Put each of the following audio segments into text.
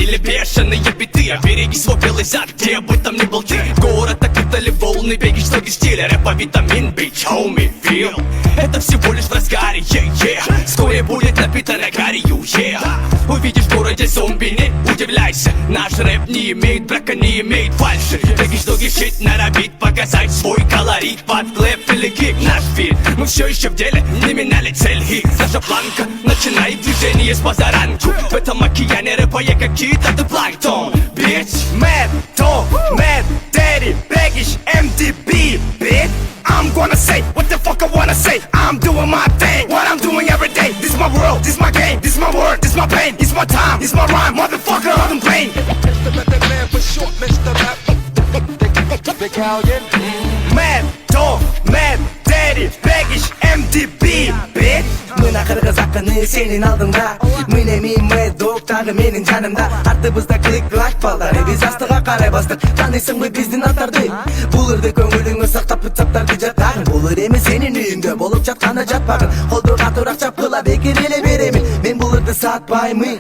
или бешеные биты. Береги свой белый зад, где бы там ни был ты. Город окутали волны, беги, слоги стиля. Рэпа витамин, bitch, homie, feel. Это всего лишь в разгаре, yeah. Вскоре будет напитано гарью, yeah. Увидишь в городе зомби, не удивляйся. Наш рэп не имеет брака, не имеет фальши. Беги, слоги, щит норовит показать свой колорит. Под клэп или кик, наш фит. Мы все еще в деле, не меняли цель. И наша планка начинает движение с позаранку. В этом океане рэпа я как кит, а ты планктон, bitch. Mad dog, mad daddy, baggage, MDB, bitch. I'm gonna say what the fuck I wanna say. I'm doing my thing, what I'm doing every day. This is my world, this is my game, this is my word, this is my pain, it's my time, it's my rhyme, motherfucker, I'm playing. Mr. Method Man for short, Mr. Rap. Big Callion. Mad dog, mad daddy, baggage, MDB, bitch. мына кыргыз акыны сенин алдыңда мыне мен Mad дагы менин жанымда артыбызда клик лайк балдары биз астыга карай бастык тааныйсыңбы биздин аттарды бул ырды көңүлүңө сактап пычактарды жатагын бул ыр эми сенин үйүңдө болуп жатканы жатпагын колду катуураак чапкыла бекер эле беремин мен бул ырды сатпаймын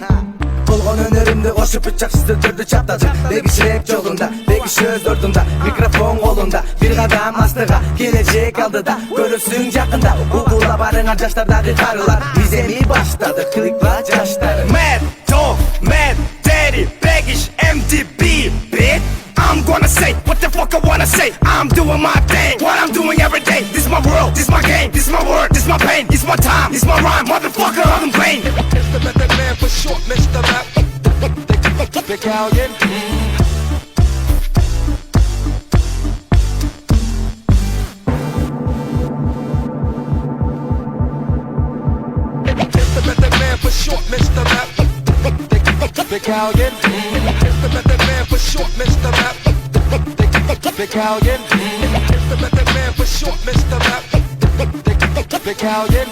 болгон өнөрүмдү кошуп бычаксыз түрдү чаптадым бегиш рэп жолунда бегиш өз ордунда микрофон колунда бир кадам астыга келечек алдыда көрөсүң жакында угула барыңар жаштардагы карылар биз эми баштадык кликла жаштары. Mad dog, mad daddy, baggage, MDB, bitch. I'm gonna say what the fuck I wanna say. I'm doing my thing, what I'm doing every day. This is my world, this is my game, this is my word, this is my pain, it's my time, it's my rhyme, motherfucker, I'm playing. Mr. Method Man for short, Mr. Rap. Big Callion. Mr. Method Man for short, Mr. Rap. Big Callion. Mr. Method Man for short, Mr. Rap. Big Callion. Mr. Method Man for short, Mr. Rap. Big Callion.